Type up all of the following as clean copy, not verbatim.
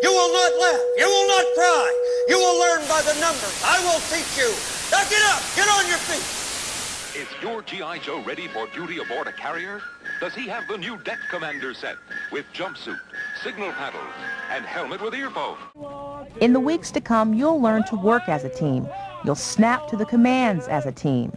You will not laugh. You will not cry. You will learn by the numbers. I will teach you. Now get up. Get on your feet. Is your G.I. Joe ready for duty aboard a carrier? Does he have the new deck commander set with jumpsuit, signal paddles, and helmet with earphone? In the weeks to come, you'll learn to work as a team. You'll snap to the commands as a team.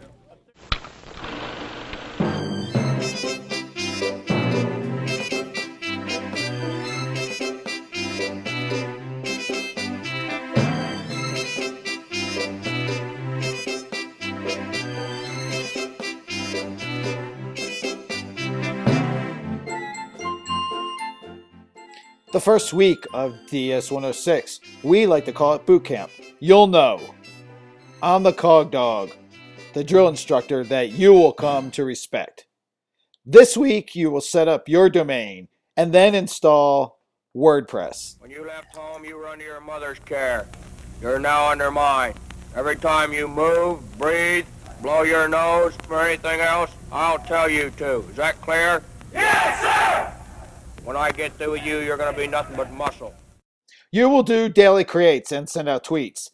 The first week of ds106, we like to call it Bootcamp. You'll know. I'm the cog dog, the drill instructor that you will come to respect. This week, you will set up your domain and then install WordPress. When you left home, you were under your mother's care. You're now under mine. Every time you move, breathe, blow your nose, or anything else, I'll tell you to. Is that clear? Yes, sir! When I get through with you, you're going to be nothing but muscle. You will do daily creates and send out tweets.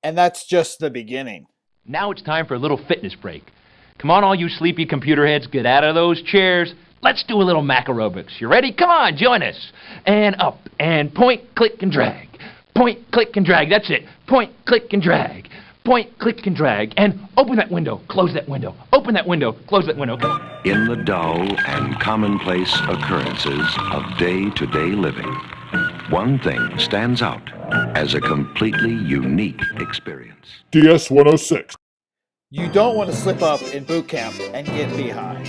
And that's just the beginning. Now it's time for a little fitness break. Come on, all you sleepy computer heads, get out of those chairs. Let's do a little Mac aerobics. You ready? Come on, join us. And up, and point, click, and drag. Point, click, and drag. That's it. Point, click, and drag. Point, click, and drag. And open that window, close that window. Open that window, close that window. Come on. In the dull and commonplace occurrences of day-to-day living, one thing stands out as a completely unique experience. ds106. You don't want to slip up in boot camp and get behind.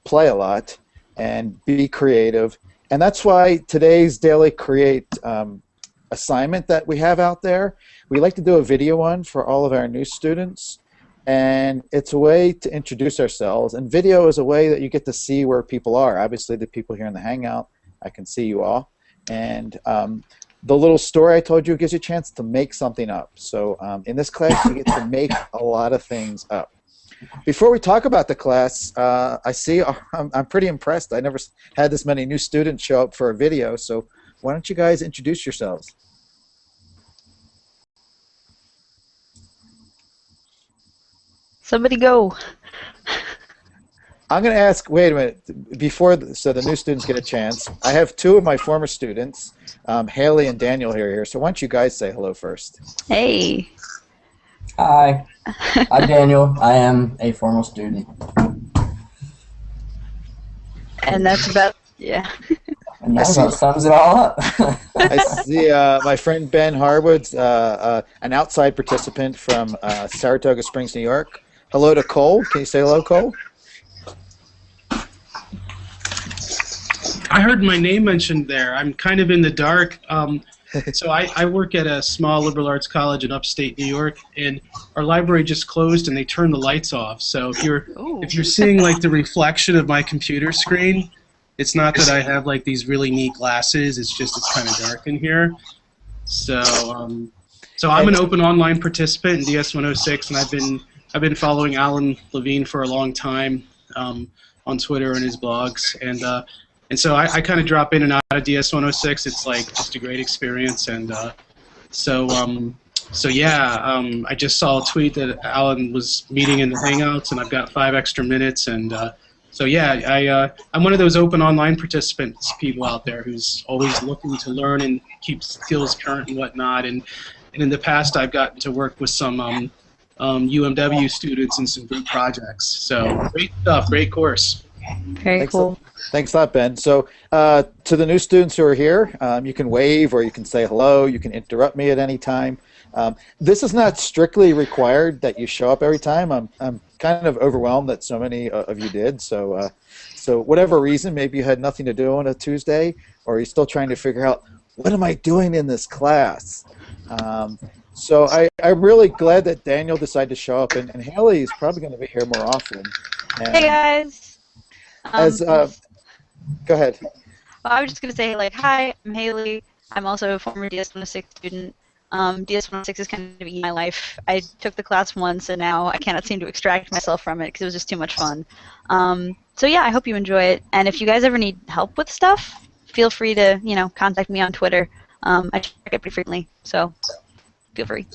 Play a lot and be creative, and that's why today's daily create assignment that we have out there, we like to do a video one for all of our new students, and it's a way to introduce ourselves, and video is a way that you get to see where people are. Obviously the people here in the hangout, I can see you all, and the little story I told you gives you a chance to make something up. So in this class you get to make a lot of things up. Before we talk about the class, I see I'm pretty impressed. I never had this many new students show up for a video, so why don't you guys introduce yourselves? Somebody go. I'm going to ask, wait a minute, so the new students get a chance. I have two of my former students, Haley and Daniel here, so why don't you guys say hello first? Hey. Hi. I'm Daniel. I am a former student. And that's about, yeah. And that about sums it all up. I see my friend Ben Harwood's an outside participant from Saratoga Springs, New York. Hello to Cole. Can you say hello, Cole? I heard my name mentioned there. I'm kind of in the dark. So I work at a small liberal arts college in upstate New York, and our library just closed and they turned the lights off. So if you're seeing like the reflection of my computer screen, it's not that I have like these really neat glasses. It's just it's kind of dark in here. So I'm an open online participant in ds106, and I've been following Alan Levine for a long time on Twitter and his blogs, and so I kind of drop in and out of ds106. It's like just a great experience, and so yeah, I just saw a tweet that Alan was meeting in the Hangouts, and I've got 5 extra minutes, and so yeah, I'm one of those open online participants people out there who's always looking to learn and keep skills current and whatnot, and in the past I've gotten to work with some UMW students in some group projects. So great stuff, great course. Very cool. Thanks a lot, Ben. So to the new students who are here, you can wave or you can say hello. You can interrupt me at any time. This is not strictly required that you show up every time. I'm kind of overwhelmed that so many of you did. So whatever reason, maybe you had nothing to do on a Tuesday, or you're still trying to figure out, what am I doing in this class? So I'm really glad that Daniel decided to show up, and Haley is probably going to be here more often. And Hey guys. as go ahead. Well, I was just gonna say, like, hi, I'm Haley. I'm also a former ds106 student. ds106 is kind of my life. I took the class once, and now I cannot seem to extract myself from it because it was just too much fun. So yeah, I hope you enjoy it. And if you guys ever need help with stuff, feel free to, contact me on Twitter. I check it pretty frequently, so feel free.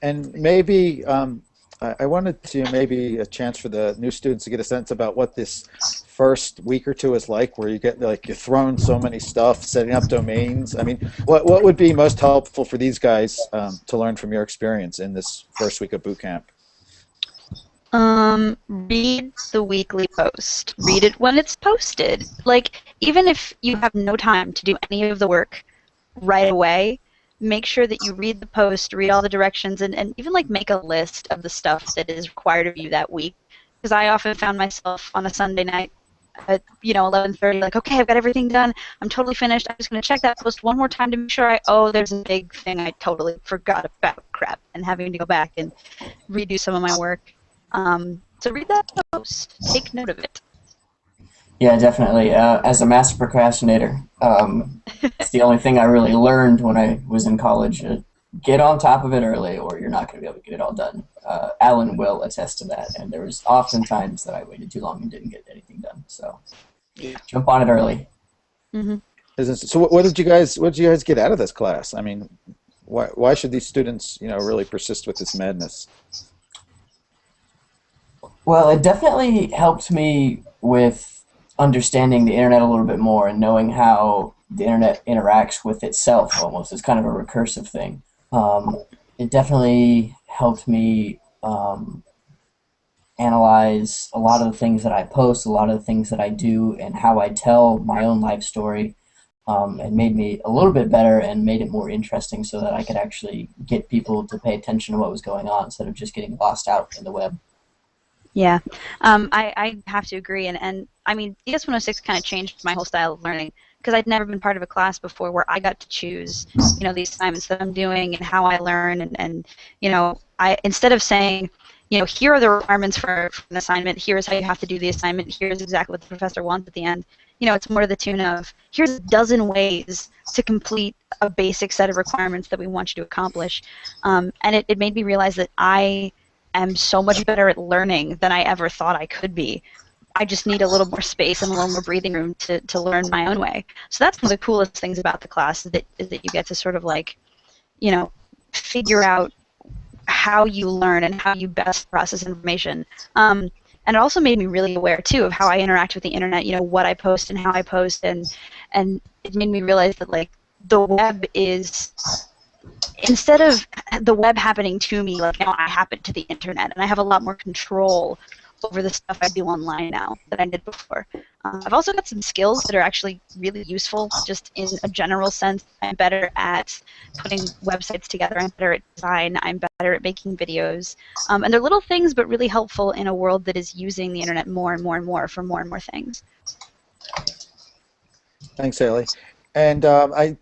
And maybe I wanted to maybe a chance for the new students to get a sense about what this first week or two is like, where you get you're throwing so many stuff, setting up domains. I mean, what would be most helpful for these guys to learn from your experience in this first week of boot camp? Read the weekly post. Read it when it's posted. Like, even if you have no time to do any of the work right away, make sure that you read the post, read all the directions, and even make a list of the stuff that is required of you that week. Because I often found myself on a Sunday night at 11:30, like, okay, I've got everything done. I'm totally finished. I'm just going to check that post one more time to make sure there's a big thing I totally forgot about, crap, and having to go back and redo some of my work. So read that post. Take note of it. Yeah, definitely. As a master procrastinator, it's the only thing I really learned when I was in college. Get on top of it early, or you're not going to be able to get it all done. Alan will attest to that, and there was often times that I waited too long and didn't get anything done. So jump on it early. Mm-hmm. So what did you guys get out of this class? I mean, why should these students really persist with this madness? Well, it definitely helped me with understanding the internet a little bit more and knowing how the internet interacts with itself almost. It's kind of a recursive thing. It definitely helped me analyze a lot of the things that I post, a lot of the things that I do, and how I tell my own life story. And made me a little bit better and made it more interesting so that I could actually get people to pay attention to what was going on instead of just getting lost out in the web. Yeah, I have to agree, and I mean, ds106 kind of changed my whole style of learning because I'd never been part of a class before where I got to choose, the assignments that I'm doing and how I learn, and I instead of saying, here are the requirements for an assignment, here's how you have to do the assignment, here's exactly what the professor wants at the end, it's more to the tune of, here's a dozen ways to complete a basic set of requirements that we want you to accomplish, and it made me realize that I am so much better at learning than I ever thought I could be. I just need a little more space and a little more breathing room to learn my own way. So that's one of the coolest things about the class is that you get to sort of figure out how you learn and how you best process information. And it also made me really aware too of how I interact with the internet. What I post and how I post, and it made me realize that the web is, instead of the web happening to me, now I happen to the internet, and I have a lot more control over the stuff I do online now than I did before. I've also got some skills that are actually really useful, just in a general sense. I'm better at putting websites together. I'm better at design. I'm better at making videos. And they're little things, but really helpful in a world that is using the internet more and more and more for more and more things. Thanks, Haley. And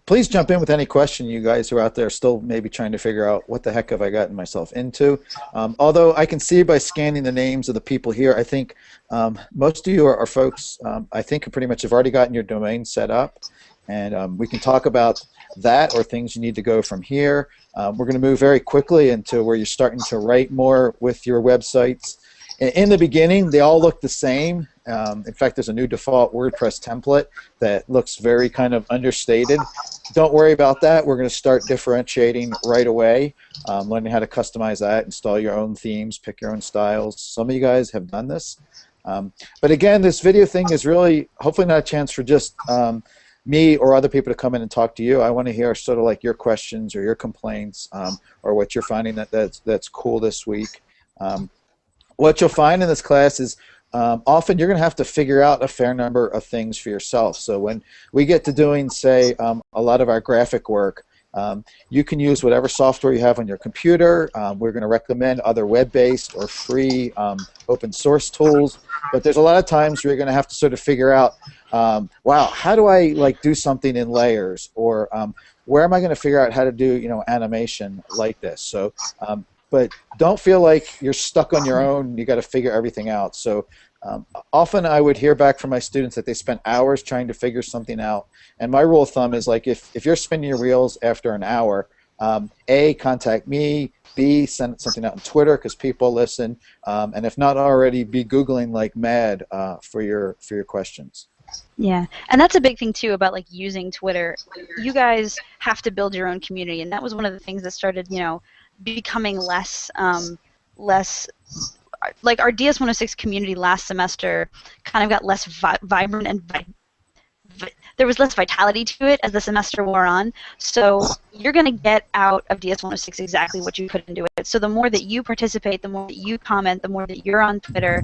please jump in with any question you guys who are out there still maybe trying to figure out what the heck have I gotten myself into. Although I can see by scanning the names of the people here, I think most of you are folks I think pretty much have already gotten your domain set up. And we can talk about that or things you need to go from here. We're going to move very quickly into where you're starting to write more with your websites. In the beginning, they all look the same. In fact, there's a new default WordPress template that looks very kind of understated. Don't worry about that. We're going to start differentiating right away, learning how to customize that, install your own themes, pick your own styles. Some of you guys have done this. But again, this video thing is really hopefully not a chance for just me or other people to come in and talk to you. I want to hear sort of your questions or your complaints or what you're finding that's cool this week. What you'll find in this class is often you're going to have to figure out a fair number of things for yourself. So when we get to doing, say, a lot of our graphic work, You can use whatever software you have on your computer. We're going to recommend other web-based or free open source tools. But there's a lot of times where you're going to have to sort of figure out, wow, how do I like do something in layers, or where am I going to figure out how to do animation like this? So, but don't feel like you're stuck on your own. You got to figure everything out. So. Often I would hear back from my students that they spent hours trying to figure something out. And my rule of thumb is like if you're spinning your wheels after an hour, A, contact me, B, send something out on Twitter because people listen, and if not already, be Googling like mad for your questions. Yeah, and that's a big thing too about like using Twitter. You guys have to build your own community, and that was one of the things that started, becoming less like our ds106 community last semester kind of got less vibrant and there was less vitality to it as the semester wore on. So you're going to get out of ds106 exactly what you put into it. So the more that you participate, the more that you comment, the more that you're on Twitter,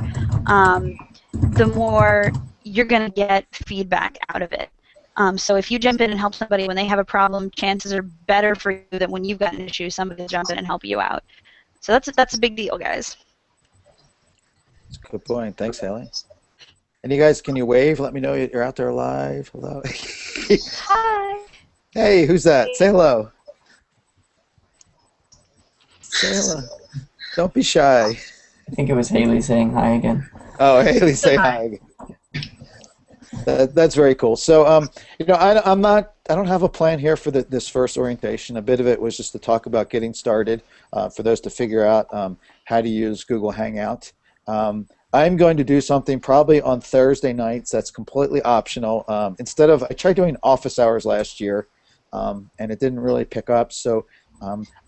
the more you're going to get feedback out of it. So if you jump in and help somebody when they have a problem, chances are better for you than when you've got an issue, somebody will jump in and help you out. So that's a big deal, guys. That's a good point. Thanks, Haley. And you guys, can you wave? Let me know you're out there live. Hello. Hi. Hey, who's that? Say hello. Say hello. Don't be shy. I think it was Haley saying hi again. Oh, Haley, say hi again. That's very cool. So, I don't have a plan here for this first orientation. A bit of it was just to talk about getting started for those to figure out how to use Google Hangout. I'm going to do something probably on Thursday nights that's completely optional. I tried doing office hours last year, and it didn't really pick up. So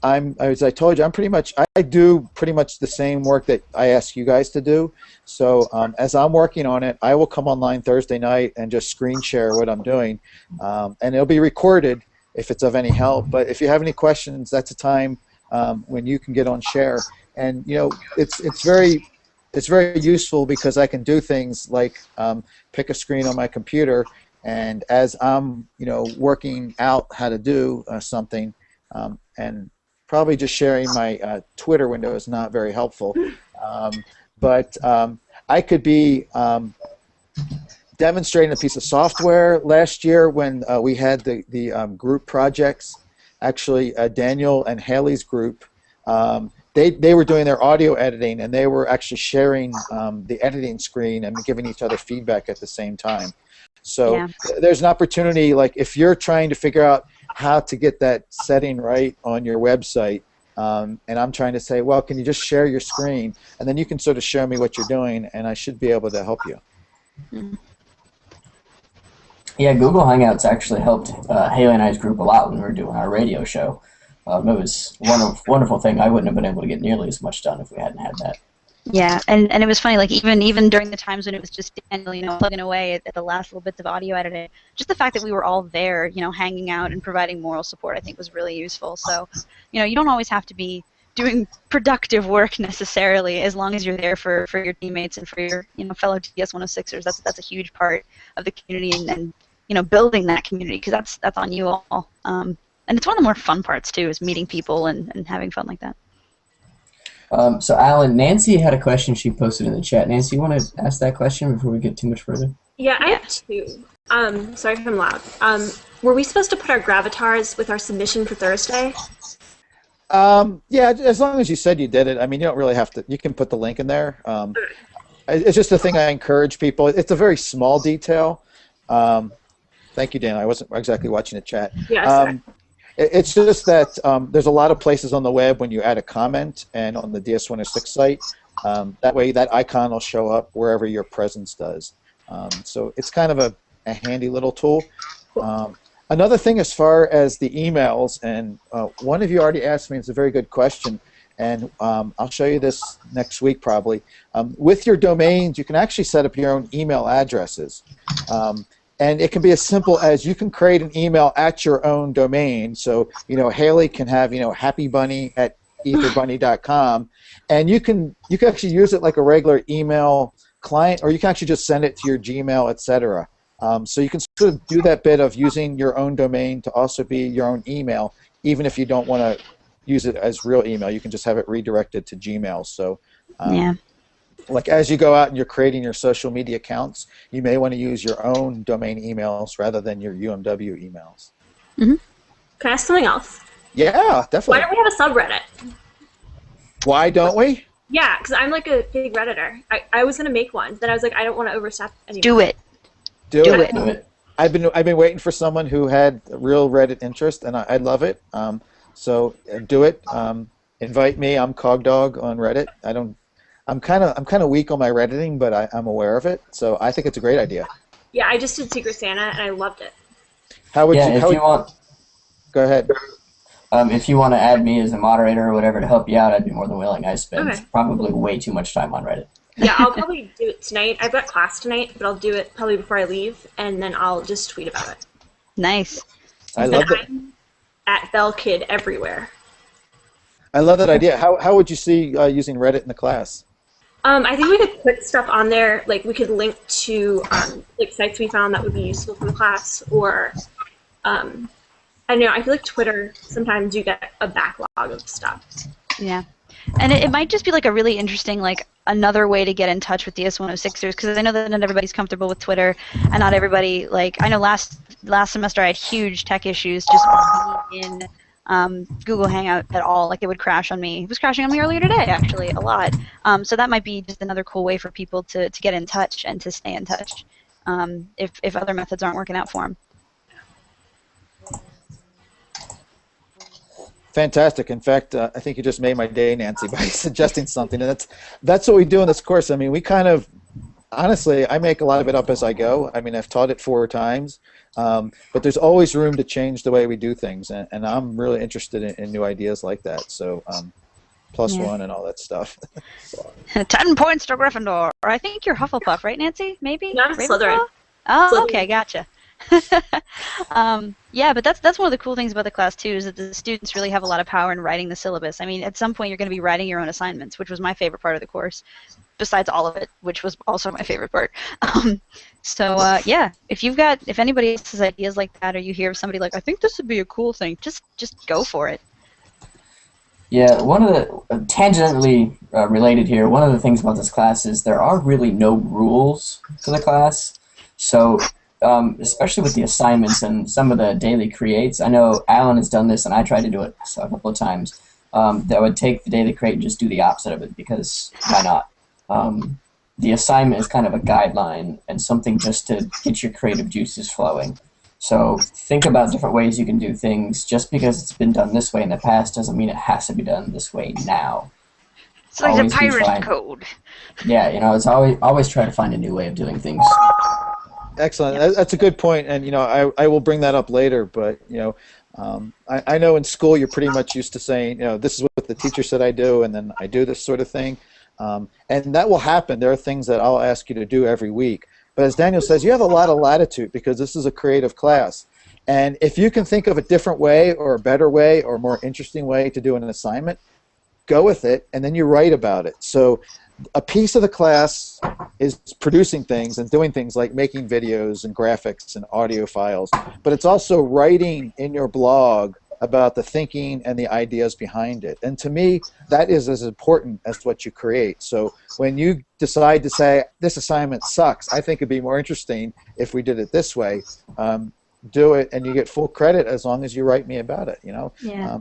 as I told you, I do pretty much the same work that I ask you guys to do. So as I'm working on it, I will come online Thursday night and just screen share what I'm doing, and it'll be recorded if it's of any help. But if you have any questions, that's a time when you can get on share. And it's very useful because I can do things like pick a screen on my computer, and as I'm working out how to do something, and probably just sharing my Twitter window is not very helpful, but I could be demonstrating a piece of software last year when we had the group projects. Actually, Daniel and Haley's group. They were doing their audio editing, and they were actually sharing the editing screen and giving each other feedback at the same time. So there's an opportunity, like if you're trying to figure out how to get that setting right on your website, and I'm trying to say, well, can you just share your screen, and then you can sort of show me what you're doing, and I should be able to help you. Yeah, Google Hangouts actually helped Haley and I's group a lot when we were doing our radio show. It was a wonderful thing. I wouldn't have been able to get nearly as much done if we hadn't had that. Yeah, and it was funny, like even during the times when it was just Daniel, plugging away at the last little bits of audio editing, just the fact that we were all there, hanging out and providing moral support, I think was really useful. So, you don't always have to be doing productive work necessarily, as long as you're there for your teammates and for your fellow DS106ers. That's a huge part of the community and building that community, because that's on you all. And it's one of the more fun parts too, is meeting people and having fun like that. So Alan, Nancy had a question she posted in the chat. Nancy, you want to ask that question before we get too much further? Yeah, I have two. Sorry if I'm loud. Were we supposed to put our gravatars with our submission for Thursday? Yeah, as long as you said you did it. I mean, you don't really have to. You can put the link in there. It's just a thing I encourage people. It's a very small detail. Thank you, Dan. I wasn't exactly watching the chat. Yeah, it's just that there's a lot of places on the web when you add a comment, and on the DS106 site, that way that icon will show up wherever your presence does. So it's kind of a handy little tool. Another thing as far as the emails, and one of you already asked me, it's a very good question, and I'll show you this next week probably. With your domains, you can actually set up your own email addresses. And it can be as simple as you can create an email at your own domain. So, Haley can have, happybunny@etherbunny.com, and you can actually use it like a regular email client, or you can actually just send it to your Gmail, etc. So you can sort of do that bit of using your own domain to also be your own email, even if you don't want to use it as real email, you can just have it redirected to Gmail. So Yeah. like as you go out and you're creating your social media accounts, you may want to use your own domain emails rather than your UMW emails. Mm-hmm. Can I ask something else? Yeah, definitely. Why don't we have a subreddit? Why don't we? Yeah, because I'm like a big Redditor. I was gonna make one, then I was like, I don't want to overstep anymore. Do it. Do it. Do it. I've been waiting for someone who had real Reddit interest, and I love it. So do it. Invite me. I'm Cogdog on Reddit. I'm kind of weak on my Redditing, but I'm aware of it. So I think it's a great idea. Yeah, I just did Secret Santa and I loved it. How would Yeah, you? if you want, Go ahead. if you want to add me as a moderator or whatever to help you out, I'd be more than willing. I spend Okay. probably way too much time on Reddit. Yeah, I'll probably do it tonight. I've got class tonight, but I'll do it probably before I leave, and then I'll just tweet about it. Nice. I love that. I'm at BellKid everywhere. I love that idea. How would you see using Reddit in the class? I think we could put stuff on there, like we could link to like sites we found that would be useful for the class, or I don't know. I feel like Twitter sometimes you get a backlog of stuff. Yeah. And it might just be like a really interesting, like another way to get in touch with ds106ers, because I know that not everybody's comfortable with Twitter, and not everybody, like, I know last semester I had huge tech issues just being in Google Hangout at all. Like, it would crash on me. It was crashing on me earlier today, actually, a lot. So that might be just another cool way for people to get in touch and to stay in touch if other methods aren't working out for them. Fantastic. In fact, I think you just made my day, Nancy, by suggesting something. And that's what we do in this course. I mean, we kind of, honestly, I make a lot of it up as I go. I mean, I've taught it 4 times, but there's always room to change the way we do things. And I'm really interested in new ideas like that. So +1 and all that stuff. 10 points to Gryffindor. Or I think you're Hufflepuff, right, Nancy? Maybe? No, I'm Slytherin. Oh, Slytherin. okay, gotcha. Yeah, but that's one of the cool things about the class too, is that the students really have a lot of power in writing the syllabus. I mean, at some point you're going to be writing your own assignments, which was my favorite part of the course, besides all of it, which was also my favorite part. Yeah, if anybody else has ideas like that, or you hear of somebody like, I think this would be a cool thing, just go for it. Yeah, one of the tangentially related here. One of the things about this class is there are really no rules to the class, so. Especially with the assignments and some of the daily creates. I know Alan has done this, and I tried to do it a couple of times. That would take the daily create and just do the opposite of it, because why not? The assignment is kind of a guideline and something just to get your creative juices flowing. So think about different ways you can do things. Just because it's been done this way in the past doesn't mean it has to be done this way now. It's like the pirate code. Yeah, it's always try to find a new way of doing things. Excellent. Yep. That's a good point, and I will bring that up later. But I know in school you're pretty much used to saying, this is what the teacher said I do, and then I do this sort of thing, and that will happen. There are things that I'll ask you to do every week. But as Daniel says, you have a lot of latitude because this is a creative class, and if you can think of a different way or a better way or a more interesting way to do an assignment, go with it, and then you write about it. So a piece of the class is producing things and doing things like making videos and graphics and audio files, but it's also writing in your blog about the thinking and the ideas behind it. And to me, that is as important as what you create. So when you decide to say, this assignment sucks, I think it'd be more interesting if we did it this way, do it, and you get full credit as long as you write me about it, Yeah.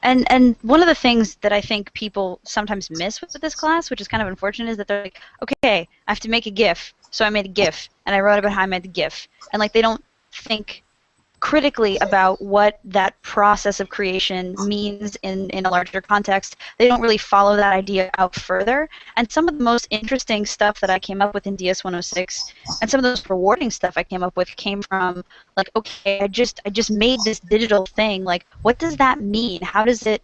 And one of the things that I think people sometimes miss with this class, which is kind of unfortunate, is that they're like, okay, I have to make a GIF, so I made a GIF, and I wrote about how I made the GIF. And like, they don't think critically about what that process of creation means in a larger context. They don't really follow that idea out further. And some of the most interesting stuff that I came up with in ds106, and some of the most rewarding stuff I came up with, came from like, okay, I just made this digital thing. Like, what does that mean? How does it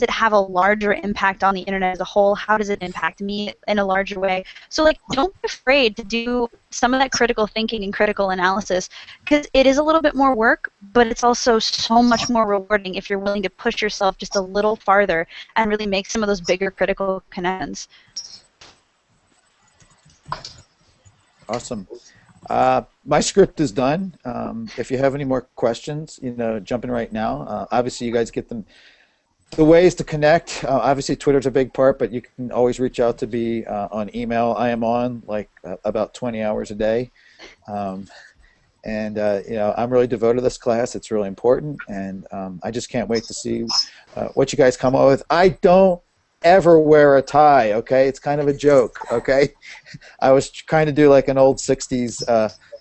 have a larger impact on the internet as a whole? How does it impact me in a larger way? So like, don't be afraid to do some of that critical thinking and critical analysis, because it is a little bit more work, but it's also so much more rewarding if you're willing to push yourself just a little farther and really make some of those bigger critical connections. Awesome. My script is done. If you have any more questions, jump in right now. Obviously, you guys get them. The ways to connect, obviously Twitter's a big part, but you can always reach out to me on email. I am on about 20 hours a day. I'm really devoted to this class. It's really important, and I just can't wait to see what you guys come up with. I don't ever wear a tie, okay? It's kind of a joke, okay? I was trying to do like an old 60s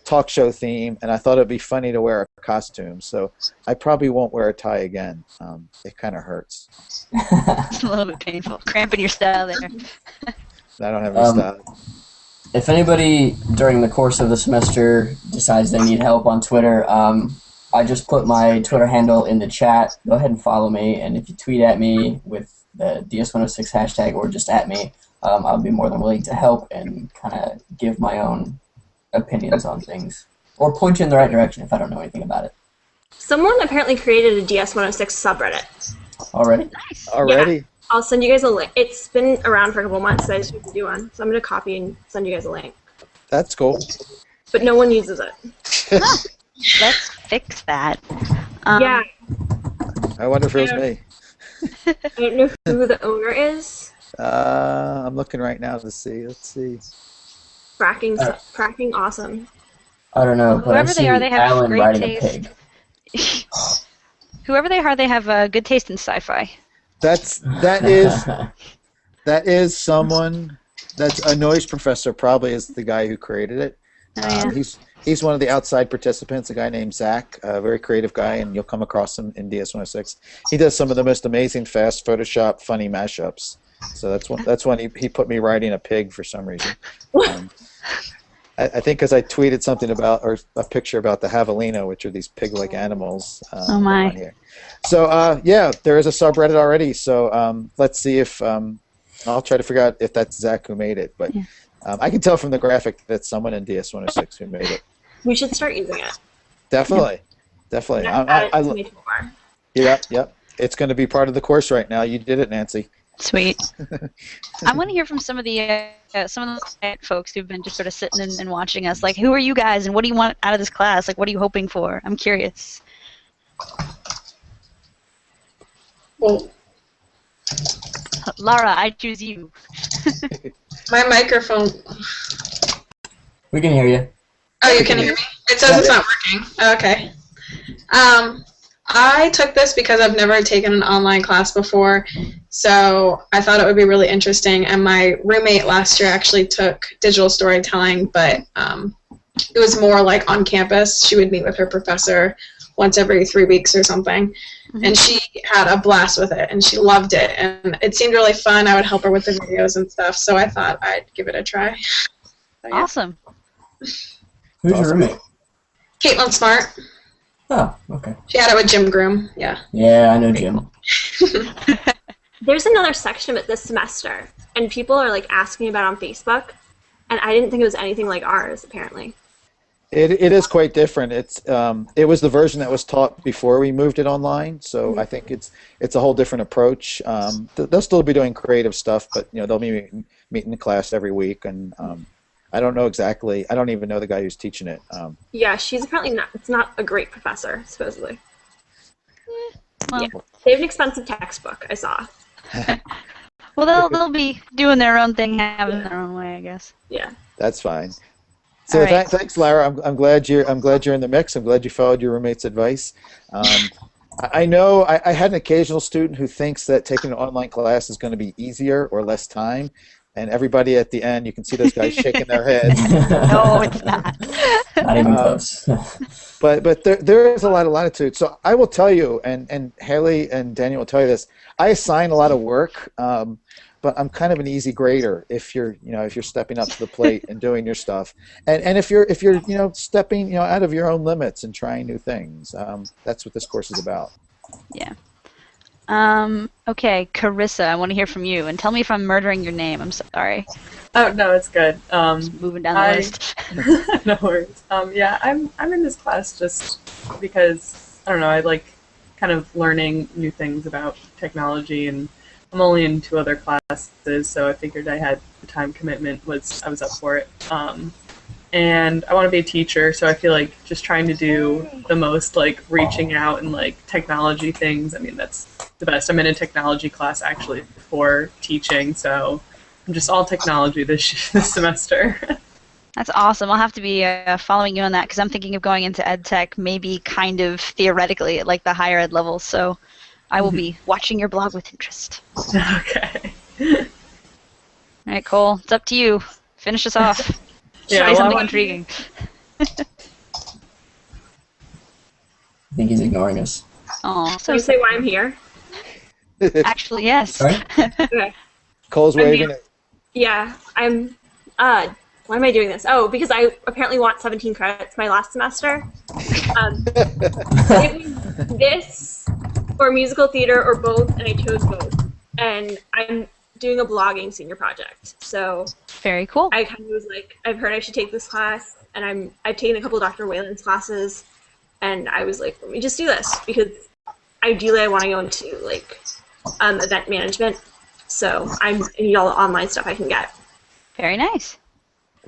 talk show theme, and I thought it'd be funny to wear a costume, so I probably won't wear a tie again. It kind of hurts. It's a little bit painful. Cramping your style there. I don't have any style. If anybody during the course of the semester decides they need help on Twitter, I just put my Twitter handle in the chat. Go ahead and follow me, and if you tweet at me with the ds106 hashtag or just at me, I'll be more than willing to help and kind of give my own opinions on things, or point you in the right direction if I don't know anything about it. Someone apparently created a ds106 subreddit. Already? Nice. Already? Yeah. I'll send you guys a link. It's been around for a couple months, so I just need to do one. So I'm going to copy and send you guys a link. That's cool. But no one uses it. Let's fix that. Yeah. I wonder if it was me. I don't know who the owner is. I'm looking right now to see. Let's see. Fracking awesome. I don't know, but Whoever they are, they have Alan great riding a taste. pig. Whoever they are, they have good taste in sci-fi. That is someone. That's a noise professor. Probably is the guy who created it. Oh, yeah. He's one of the outside participants. A guy named Zach, a very creative guy, and you'll come across him in DS106. He does some of the most amazing fast Photoshop funny mashups. So that's when he put me riding a pig for some reason. I think because I tweeted something about, or a picture about the javelina, which are these pig-like animals. Oh my! Here. So yeah, there is a subreddit already. So let's see if I'll try to figure out if that's Zach who made it. But I can tell from the graphic that someone in DS106 who made it. We should start using it. Definitely. Yep. It's going to be part of the course right now. You did it, Nancy. Sweet. I want to hear from some of the folks who've been just sort of sitting and watching us. Like, who are you guys, and what do you want out of this class? Like, what are you hoping for? I'm curious. Well, Lara, I choose you. my microphone. We can hear you. Oh, you can hear me? It says it's not working. Okay. I took this because I've never taken an online class before, so I thought it would be really interesting. And my roommate last year actually took digital storytelling, but it was more like on campus. She would meet with her professor once every 3 weeks or something, and she had a blast with it, and she loved it, and it seemed really fun. I would help her with the videos and stuff, so I thought I'd give it a try. So, yeah. Awesome. Who's your roommate? Caitlin Smart. Oh, okay. She had it with Jim Groom, yeah. Yeah, I know Jim. There's another section of it this semester, and people are like asking about it on Facebook, and I didn't think it was anything like ours, apparently. It is quite different. It was the version that was taught before we moved it online, so I think it's a whole different approach. They'll still be doing creative stuff, but they'll be meeting the class every week, and I don't know exactly. I don't even know the guy who's teaching it. Yeah, she's apparently not. It's not a great professor, supposedly. Well, yeah, they have an expensive textbook. I saw. Well, they'll be doing their own thing, having their own way, I guess. Yeah. That's fine. So thanks, Lara. I'm glad you're in the mix. I'm glad you followed your roommate's advice. I know I had an occasional student who thinks that taking an online class is going to be easier or less time. And everybody at the end, you can see those guys shaking their heads. No, it's not. Not even close. but there is a lot of latitude. So I will tell you, and Haley and Daniel will tell you this. I assign a lot of work, but I'm kind of an easy grader if you're stepping up to the plate and doing your stuff, and if you're stepping out of your own limits and trying new things. That's what this course is about. Yeah. Okay, Carissa, I want to hear from you, and tell me if I'm murdering your name. I'm sorry. Oh no, it's good. Moving down the list. No worries. Yeah, I'm in this class just because I don't know. I like kind of learning new things about technology, and I'm only in 2 other classes, so I figured I had the time commitment. I was up for it. and I want to be a teacher, so I feel like just trying to do the most like reaching out and like technology things. I mean, that's the best. I'm in a technology class actually for teaching, so I'm just all technology this semester. That's awesome. I'll have to be following you on that because I'm thinking of going into ed tech, maybe kind of theoretically at like the higher ed level. So I will be watching your blog with interest. Okay. All right, Cole, it's up to you. Finish us off. Yeah, Try something intriguing. I think he's ignoring us. Oh, So you say why I'm here? Actually, yes. Sorry? Okay. Cole's waving it. Yeah, I'm. Why am I doing this? Oh, because I apparently want 17 credits my last semester. It was this or musical theater or both, and I chose both. And I'm doing a blogging senior project, so very cool. I kind of was like, I've heard I should take this class, and I've taken a couple of Dr. Whalen's classes, and I was like, let me just do this because ideally I want to go into like event management. So I need all the online stuff I can get. Very nice.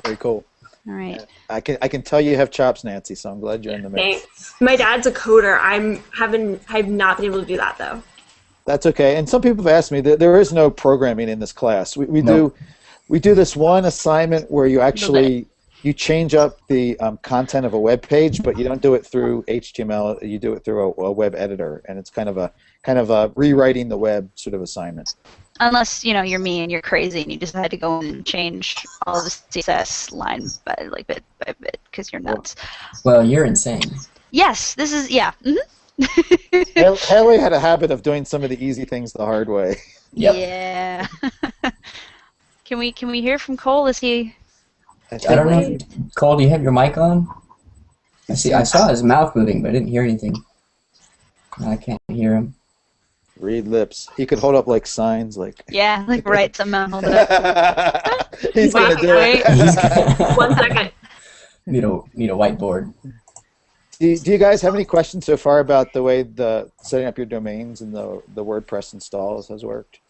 Very cool. All right. I can tell you have chops, Nancy. So I'm glad you're in the mix. Thanks. My dad's a coder. I've not been able to do that though. That's okay. And some people have asked me that there is no programming in this class. We do this one assignment where you actually you change up the content of a web page, but you don't do it through HTML. You do it through a web editor, and it's kind of a rewriting the web sort of assignment. Unless you're me and you're crazy and you decide to go and change all of the CSS line by like bit by bit because you're nuts. Well, you're insane. Yes, this is Haley had a habit of doing some of the easy things the hard way. Yep. Yeah. Can we hear from Cole? Is he? I don't know. Cole, do you have your mic on? I saw his mouth moving, but I didn't hear anything. I can't hear him. Read lips. He could hold up like signs, like. Yeah, like write some hold it up. He's gonna do it. 1 second. Need a whiteboard. Do you guys have any questions so far about the way the setting up your domains and the WordPress installs has worked?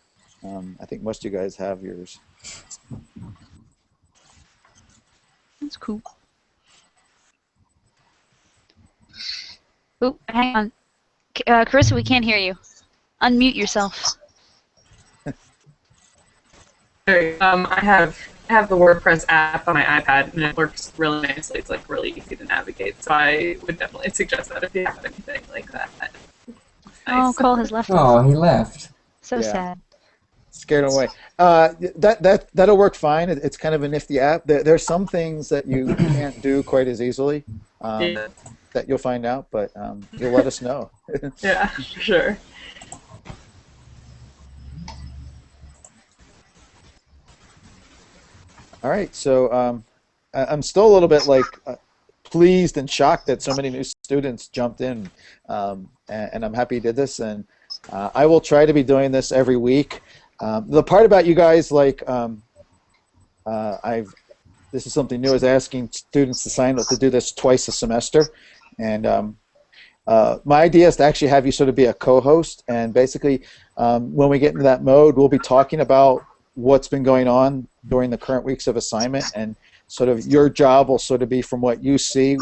I think most of you guys have yours. That's cool. Oop, hang on. Carissa, we can't hear you. Unmute yourself. Sorry, I have the WordPress app on my iPad, and it works really nicely. It's like really easy to navigate, so I would definitely suggest that if you have anything like that. Oh, Cole has left us. Oh, he left. So sad. Scared away. That'll work fine. It's kind of a nifty app. There's some things that you can't do quite as easily that you'll find out, but you'll let us know. Yeah, for sure. All right, so I'm still a little bit like pleased and shocked that so many new students jumped in, and I'm happy you did this. And I will try to be doing this every week. The part about you guys, like, this is something new, is asking students to sign up to do this twice a semester, and my idea is to actually have you sort of be a co-host, and basically, when we get into that mode, we'll be talking about what's been going on during the current weeks of assignment, and sort of your job will sort of be from what you see,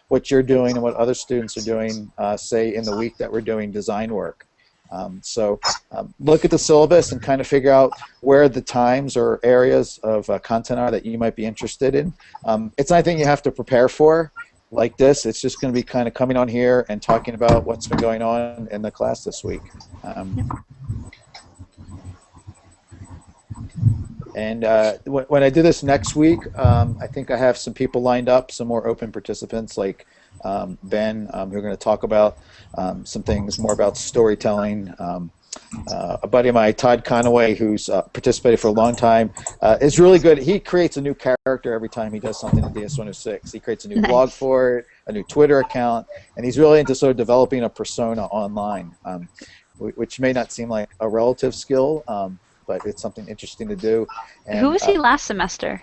what you're doing and what other students are doing, say in the week that we're doing design work. So look at the syllabus and kind of figure out where the times or areas of content are that you might be interested in. It's not anything you have to prepare for like this. It's just going to be kind of coming on here and talking about what's been going on in the class this week. And when I do this next week, I think I have some people lined up, some more open participants like Ben, who are going to talk about some things more about storytelling. A buddy of mine, Todd Conaway, who's participated for a long time, is really good. He creates a new character every time he does something at ds106. He creates a new blog for it, a new Twitter account, and he's really into sort of developing a persona online, which may not seem like a relative skill, but it's something interesting to do. And, who was he last semester?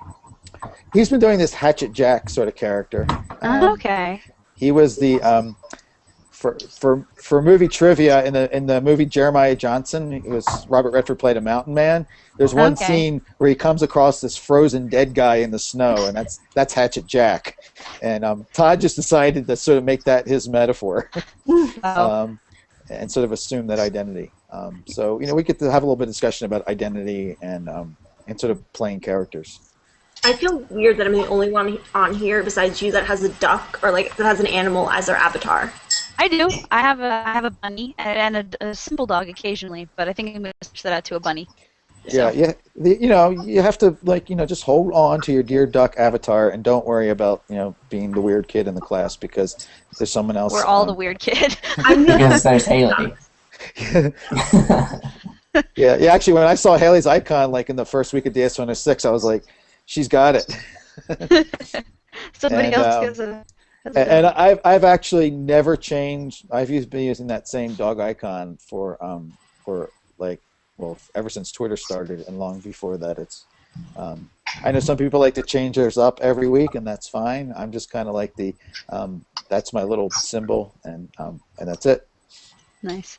He's been doing this Hatchet Jack sort of character. Okay. He was the for movie trivia, in the movie Jeremiah Johnson, it was Robert Redford played a mountain man. There's one scene where he comes across this frozen dead guy in the snow, and that's Hatchet Jack. And Todd just decided to sort of make that his metaphor, and sort of assume that identity. So we get to have a little bit of discussion about identity and sort of playing characters. I feel weird that I'm the only one on here besides you that has a duck or like that has an animal as their avatar. I do. I have a bunny and a simple dog occasionally, but I think I'm going to switch that out to a bunny. So. Yeah. You have to just hold on to your dear duck avatar and don't worry about being the weird kid in the class because there's someone else. We're all the weird kid. Because there's Haley. Yeah. Actually, when I saw Haley's icon like in the first week of ds106, I was like, she's got it. Somebody else gets a. And I've actually never changed. I've been using that same dog icon for ever since Twitter started, and long before that. It's I know some people like to change theirs up every week, and that's fine. I'm just kind of like that's my little symbol, and that's it. Nice.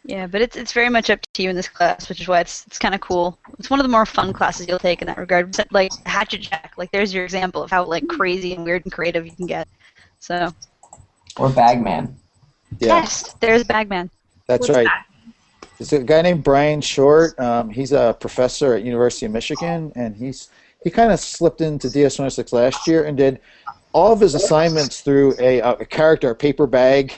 Yeah, but it's very much up to you in this class, which is why it's kind of cool. It's one of the more fun classes you'll take in that regard. Like Hatchet Jack, like there's your example of how like crazy and weird and creative you can get. So. Or Bagman. Yeah. Yes, there's Bagman. That's right. There's a guy named Brian Short. He's a professor at University of Michigan, and he kind of slipped into ds106 last year and did all of his assignments through a character, a paper bag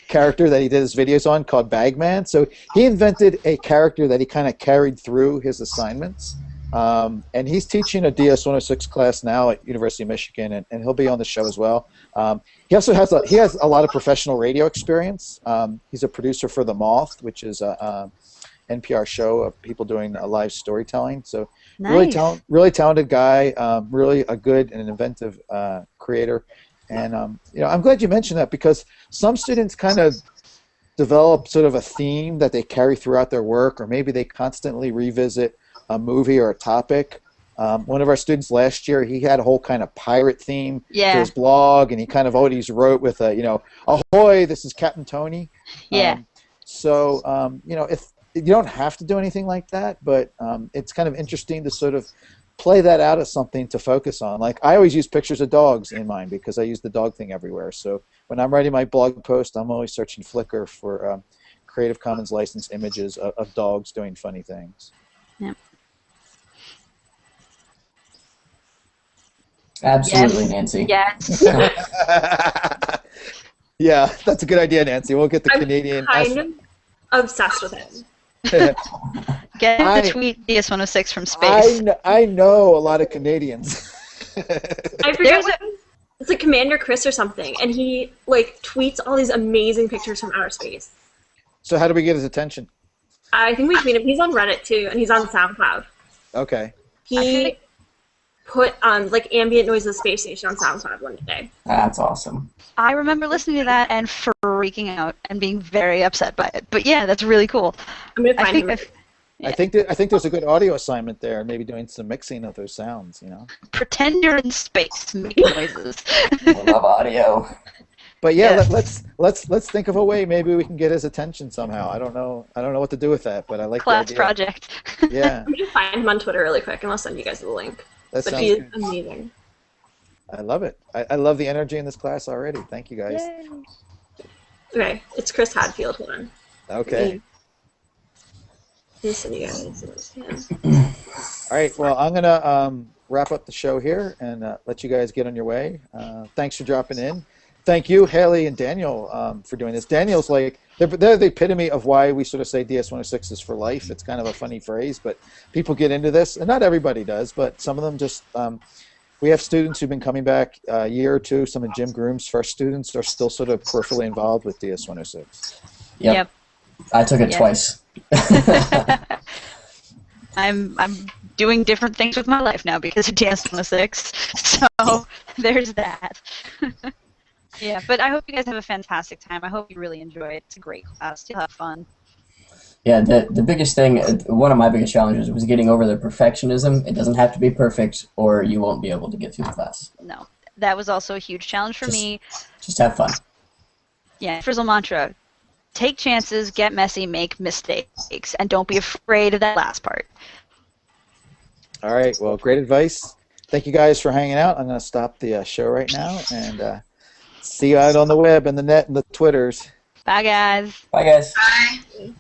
character that he did his videos on called Bagman. So he invented a character that he kind of carried through his assignments. And he's teaching a ds106 class now at University of Michigan, and he'll be on the show as well. He also has a lot of professional radio experience. He's a producer for The Moth, which is a NPR show of people doing live storytelling. So nice. really talented guy, really a good and inventive creator. And I'm glad you mentioned that because some students kind of develop sort of a theme that they carry throughout their work, or maybe they constantly revisit a movie or a topic. One of our students last year, he had a whole kind of pirate theme to his blog, and he kind of always wrote with ahoy, this is Captain Tony. Yeah. If you don't have to do anything like that, but it's kind of interesting to sort of play that out as something to focus on. Like I always use pictures of dogs in mine because I use the dog thing everywhere. So when I'm writing my blog post, I'm always searching Flickr for Creative Commons licensed images of dogs doing funny things. Yeah. Absolutely, Nancy. Yes. Yeah, that's a good idea, Nancy. We'll get the Canadian. I'm kind of obsessed with him. Get him to tweet ds106 from space. I know a lot of Canadians. I forget it's like Commander Chris or something, and he like tweets all these amazing pictures from outer space. So how do we get his attention? I think we tweet him. He's on Reddit too, and he's on SoundCloud. Okay. He put like ambient noise of the space station on SoundCloud one day. That's awesome. I remember listening to that and freaking out and being very upset by it. But yeah, that's really cool. I'm gonna find him. I think there's a good audio assignment there, maybe doing some mixing of those sounds. Pretend you're in space, making noises. I love audio. But yeah, let's think of a way maybe we can get his attention somehow. I don't know what to do with that, but I like class the idea. project. Yeah. I'm gonna find him on Twitter really quick, and I'll send you guys the link. That but sounds he's good. amazing. I love it. I love the energy in this class already. Thank you guys. Yay. Okay, it's Chris Hadfield. Hold on. Okay. Send you guys. All right. Well, I'm gonna wrap up the show here and let you guys get on your way. Thanks for dropping in. Thank you, Haley and Daniel, for doing this. Daniel's like they're the epitome of why we sort of say ds106 is for life. It's kind of a funny phrase, but people get into this, and not everybody does, but some of them just. We have students who've been coming back a year or two. Some of Jim Groom's first students are still sort of peripherally involved with ds106. Yep. I took it twice. I'm doing different things with my life now because of ds106. So there's that. Yeah, but I hope you guys have a fantastic time. I hope you really enjoy it. It's a great class. You'll have fun. Yeah, the biggest thing, one of my biggest challenges was getting over the perfectionism. It doesn't have to be perfect, or you won't be able to get through the class. No, that was also a huge challenge for me. Just have fun. Yeah, Frizzle mantra. Take chances, get messy, make mistakes, and don't be afraid of that last part. All right. Well, great advice. Thank you guys for hanging out. I'm going to stop the show right now and see you out on the web and the net and the Twitters. Bye, guys. Bye, guys. Bye.